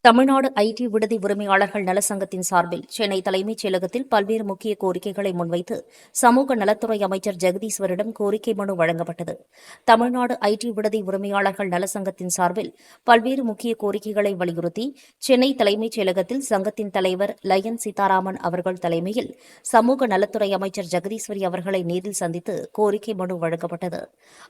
Tamil Nadu ID விடுதி உரிமையாளர்கள் நலச்சங்கத்தின் சார்பில் சென்னை தலைமைச் செயலகத்தில் பல்வேறு முக்கிய கோரிக்கைகளை முன்வைத்து சமூக நலத்துறை அமைச்சர் ஜெகதீஸ்வரிடம் கோரிக்கை மனு வழங்கப்பட்டது. தமிழ்நாடு ஐடி விடுதி உரிமையாளர்கள் நலச்சங்கத்தின் சார்பில் பல்வேறு முக்கிய கோரிக்கைகளை வலியுறுத்தி சென்னை தலைமைச் செயலகத்தில் சங்கத்தின் தலைவர் லயன் சீதாராமன் அவர்கள் தலைமையில் சமூக நலத்துறை அமைச்சர் ஜெகதீஸ்வரி அவர்களை நேரில் சந்தித்து கோரிக்கை மனு வழங்கப்பட்டது.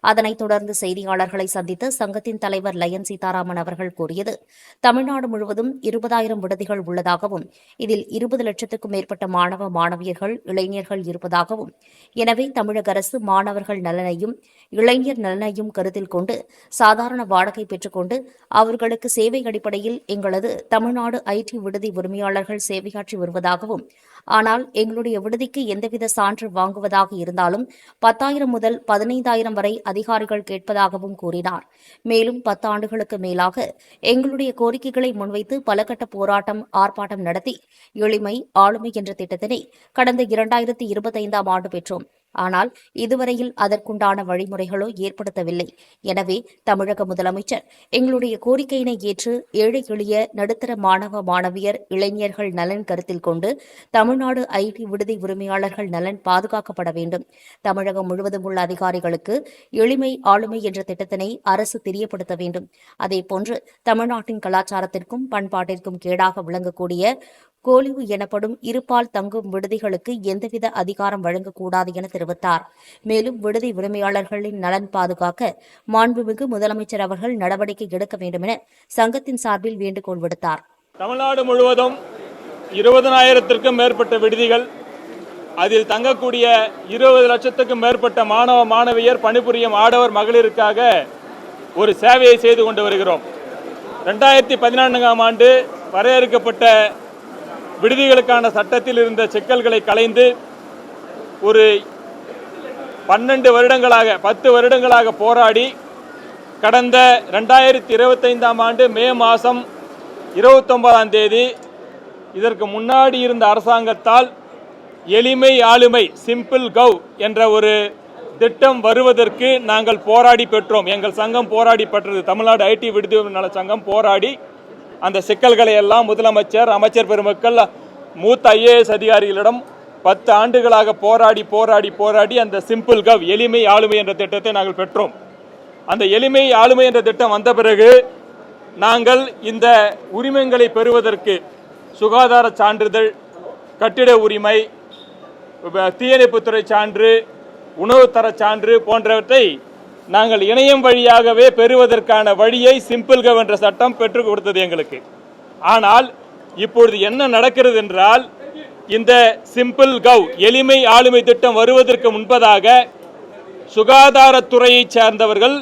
அதனைத் தொடர்ந்து செய்தியாளர்களை சந்தித்த சங்கத்தின் தலைவர் லயன் சீதாராமன் அவர்கள் கூறியது, தமிழ்நாடு முழுவதும் 20,000 விடுதிகள் உள்ளதாகவும் இதில் 20 லட்சத்துக்கும் மேற்பட்ட மாணவ மாணவியர்கள் இளைஞர்கள் இருப்பதாகவும் எனவே தமிழக அரசு மாணவர்கள் நலனையும் இளைஞர் நலனையும் கருத்தில் கொண்டு சாதாரண வாடகை பெற்றுக்கொண்டு அவர்களுக்கு சேவை அடிப்படையில் எங்களது தமிழ்நாடு ஐடி விடுதி உரிமையாளர்கள் சேவையாற்றி வருவதாகவும் ஆனால் எங்களுடைய விடுதிக்கு எந்தவித சான்று வாங்குவதாக இருந்தாலும் 10,000 முதல் 15,000 வரை அதிகாரிகள் கேட்பதாகவும் கூறினார். மேலும் 10 ஆண்டுகளுக்கு மேலாக எங்களுடைய கோரிக்கைகளை முன்வைத்து பலகட்ட போராட்டம் ஆர்ப்பாட்டம் நடத்தி எளிமை ஆளுமை என்ற திட்டத்தினை கடந்த 2025ஆம் ஆண்டு பெற்றோம். ஆனால் இதுவரையில் அதற்குண்டான வழிமுறைகளோ ஏற்படுத்தவில்லை. எனவே தமிழக முதலமைச்சர் எங்களுடைய கோரிக்கையினை ஏற்று ஏழை எளிய நடுத்தர மாணவ மாணவியர் இளைஞர்கள் நலன் கருத்தில் கொண்டு தமிழ்நாடு ஐடி விடுதி உரிமையாளர்கள் நலன் பாதுகாக்கப்பட வேண்டும். தமிழகம் முழுவதும் உள்ள அதிகாரிகளுக்கு எளிமை ஆளுமை என்ற திட்டத்தினை அரசு தெரியப்படுத்த வேண்டும். அதேபோன்று தமிழ்நாட்டின் கலாச்சாரத்திற்கும் பண்பாட்டிற்கும் கேடாக விளங்கக்கூடிய கோலிவு எனப்படும் இருபால் தங்கும் விடுதிகளுக்கு எந்தவித அதிகாரம் வழங்கக்கூடாது என தெரிவித்தார். மேலும் விடுதி உரிமையாளர்களின் நலன் பாதுகாக்க மாண்புமிகு முதலமைச்சர் அவர்கள் நடவடிக்கை எடுக்க வேண்டும் என சங்கத்தின் சார்பில் வேண்டுகோள் விடுத்தார். தமிழ்நாடு முழுவதும் 20,000க்கும் மேற்பட்ட விடுதிகள், அதில் தங்கக்கூடிய 20 லட்சத்துக்கும் மேற்பட்ட மாணவ மாணவியர் பணிபுரியும் ஆடவர் மகளிருக்காக ஒரு சேவையை செய்து கொண்டு வருகிறோம். 2014ஆம் ஆண்டு வரையறுக்கப்பட்ட விடுதிகளுக்கான சட்டத்தில் இருந்த சிக்கல்களை களைந்து ஒரு 10 வருடங்களாக போராடி கடந்த 2025ஆம் ஆண்டு மே மாதம் 29ஆம் தேதி இதற்கு முன்னாடி இருந்த அரசாங்கத்தால் எளிமை ஆளுமை சிம்பிள் கவ் என்ற ஒரு திட்டம் வருவதற்கு நாங்கள் போராடி பெற்றோம். எங்கள் சங்கம் போராடி பெற்றது. தமிழ்நாடு ஐடி விடுதி நல சங்கம் போராடி அந்த சிக்கல்களை எல்லாம் முதலமைச்சர் அமைச்சர் பெருமக்கள் மூத்த IAS அதிகாரிகளிடம் 10 ஆண்டுகளாக போராடி அந்த சிம்பிள் கவ் எளிமை ஆளுமை என்ற திட்டத்தை நாங்கள் பெற்றோம். அந்த எளிமை ஆளுமை என்ற திட்டம் வந்த பிறகு நாங்கள் இந்த உரிமங்களை பெறுவதற்கு சுகாதார சான்றிதழ், கட்டிட உரிமை, தீயணைப்புத்துறை சான்று, உணவுத்தர சான்று போன்றவற்றை நாங்கள் இணையம் வழியாகவே பெறுவதற்கான வழியை சிம்பிள் கவ் என்ற சட்டம் பெற்றுக் கொடுத்தது எங்களுக்கு. ஆனால் இப்பொழுது என்ன நடக்கிறது என்றால், இந்த சிம்பிள் கவ் எளிமை ஆளுமை திட்டம் வருவதற்கு முன்பதாக சுகாதாரத்துறையை சேர்ந்தவர்கள்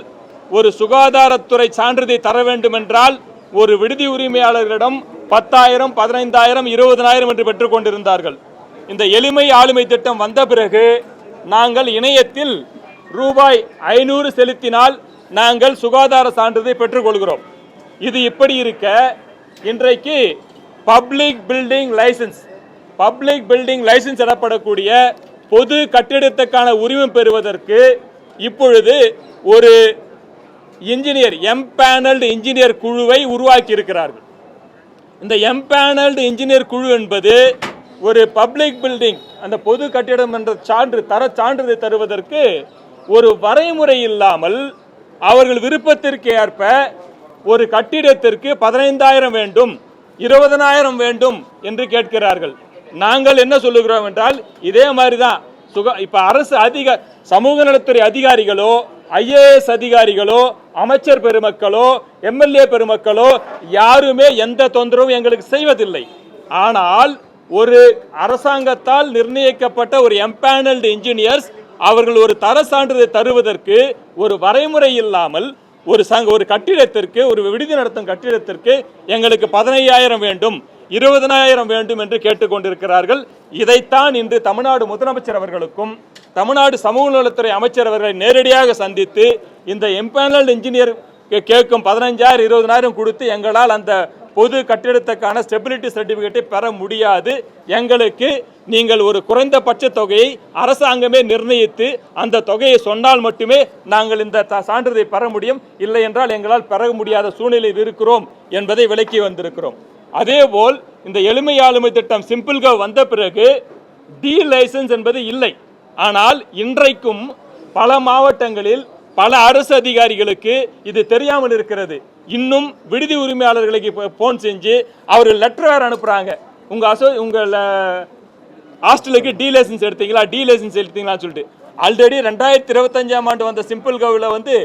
ஒரு சுகாதாரத்துறை சான்றிதழை தர வேண்டும் என்றால் ஒரு விடுதி உரிமையாளர்களிடம் 10,000, 15,000, 20,000 என்று பெற்றுக் கொண்டிருந்தார்கள். இந்த எளிமை ஆளுமை திட்டம் வந்த பிறகு நாங்கள் இணையத்தில் ரூபாய் 500 செலுத்தினால் நாங்கள் சுகாதார சான்றிதழை பெற்றுக்கொள்கிறோம். இது இப்படி இருக்க, இன்றைக்கு பப்ளிக் பில்டிங் லைசன்ஸ் எனப்படக்கூடிய பொது கட்டிடத்துக்கான உரிமம் பெறுவதற்கு இப்பொழுது ஒரு இன்ஜினியர் எம்பேனல்டு இன்ஜினியர் குழுவை உருவாக்கி இருக்கிறார்கள். இந்த எம்பேனல்டு இன்ஜினியர் குழு என்பது ஒரு பப்ளிக் பில்டிங், அந்த பொது கட்டிடம் என்ற சான்றிதழை தருவதற்கு ஒரு வரைமுறை இல்லாமல் அவர்கள் விருப்பத்திற்கு ஏற்ப ஒரு கட்டிடத்திற்கு 15,000 வேண்டும், 20,000 வேண்டும் என்று கேட்கிறார்கள். நாங்கள் என்ன சொல்லுகிறோம் என்றால், இதே மாதிரி தான் இப்ப அரசு சமூக நலத்துறை அதிகாரிகளோ, IAS அதிகாரிகளோ, அமைச்சர் பெருமக்களோ, MLA பெருமக்களோ யாருமே எந்த தொந்தரவும் எங்களுக்கு செய்வதில்லை. ஆனால் ஒரு அரசாங்கத்தால் நிர்ணயிக்கப்பட்ட ஒரு எம்பேனல்டு இன்ஜினியர்ஸ் அவர்கள் ஒரு தர சான்றிதழை தருவதற்கு ஒரு வரைமுறை இல்லாமல் ஒரு கட்டிடத்திற்கு, ஒரு விடுதி நடத்தும் கட்டிடத்திற்கு எங்களுக்கு 15,000 வேண்டும், 20,000 வேண்டும் என்று கேட்டுக்கொண்டிருக்கிறார்கள். இதைத்தான் இன்று தமிழ்நாடு முதலமைச்சர் அவர்களுக்கும் தமிழ்நாடு சமூக நலத்துறை அமைச்சர் அவர்களை நேரடியாக சந்தித்து இந்த எம்பேனல்டு இன்ஜினியர் கேட்கும் 15,000, 20,000 கொடுத்து எங்களால் அந்த பொது கட்டிடத்துக்கான ஸ்டெபிலிட்டி சர்டிபிகேட்டை பெற முடியாது. எங்களுக்கு நீங்கள் ஒரு குறைந்தபட்ச தொகையை அரசாங்கமே நிர்ணயித்து அந்த தொகையை சொன்னால் மட்டுமே நாங்கள் இந்த சான்றிதழை பெற முடியும். இல்லை என்றால் எங்களால் பெற முடியாத சூழ்நிலையில் இருக்கிறோம் என்பதை விளக்கி வந்திருக்கிறோம். அதேபோல் இந்த எளிமை ஆளுமை திட்டம் சிம்பிள் கவ் வந்த பிறகு டி லைசன்ஸ் என்பது இல்லை. ஆனால் இன்றைக்கும் பல மாவட்டங்களில் பல அரசு அதிகாரிகளுக்கு இது தெரியாமல் இருக்கிறது. இன்னும் விடுதி உரிமையாளர்களுக்கு போன் செஞ்சு அவர்கள் லெட்டர் வேறு அனுப்புகிறாங்க. உங்கள் ஹாஸ்டலுக்கு டி லைசன்ஸ் எடுத்தீங்களான்னு சொல்லிட்டு. ஆல்ரெடி 2025ஆம் ஆண்டு வந்த சிம்பிள் கவ்வில் வந்து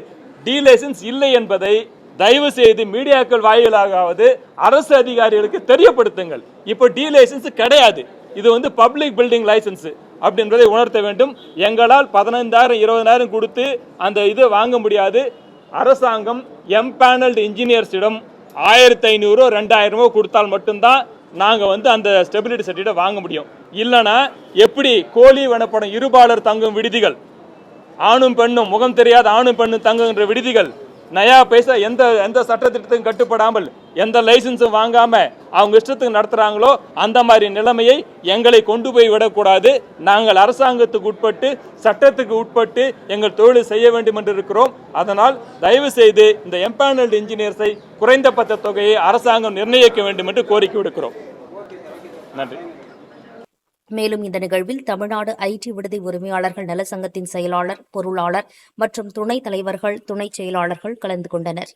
டி லைசன்ஸ் இல்லை என்பதை தயவு செய்து மீடியாக்கள் வாயிலாகாவது அரசு அதிகாரிகளுக்கு தெரியப்படுத்துங்கள். இப்போ டி லைசன்ஸ் கிடையாது. இது வந்து பப்ளிக் பில்டிங் லைசன்ஸ் அப்படின்றதை உணர்த்த வேண்டும். எங்களால் 15,000 20,000 கொடுத்து அந்த இது வாங்க முடியாது. அரசாங்கம் எம்பேனல்டு இன்ஜினியர்ஸிடம் 1,500 2,000 கொடுத்தால் மட்டும்தான் நாங்கள் வந்து அந்த ஸ்டெபிலிட்டி சர்டிஃபிகேட் வாங்க முடியும். இல்லைனா எப்படி கோழி வனப்படம் இருபாலர் தங்கும் விடுதிகள், ஆணும் பெண்ணும் முகம் தெரியாத ஆணும் பெண்ணும் தங்குகின்ற விடுதிகள் நயா பைசா எந்த சட்டத்திட்டத்துக்கும் கட்டுப்படாமல் எந்த லைசன்ஸும் வாங்காம அவங்க இஷ்டத்துக்கு நடத்துறாங்களோ அந்த மாதிரி நிலைமையை எங்களை கொண்டு போய் விடக்கூடாது. நாங்கள் அரசாங்கத்துக்கு உட்பட்டு சட்டத்துக்கு உட்பட்டு எங்கள் தொழிலை செய்ய வேண்டும் என்று இருக்கிறோம். அதனால் தயவு செய்து இந்த எம்பேனல்டு இன்ஜினியர்ஸை குறைந்தபட்ச தொகையை அரசாங்கம் நிர்ணயிக்க வேண்டும் என்று கோரிக்கை விடுக்கிறோம். நன்றி. மேலும் இந்த நிகழ்வில் தமிழ்நாடு ஐடி விடுதி உரிமையாளர்கள் நலசங்கத்தின் செயலாளர், பொருளாளர் மற்றும் துணைத் தலைவர்கள், துணைச் செயலாளர்கள் கலந்து கொண்டனர்.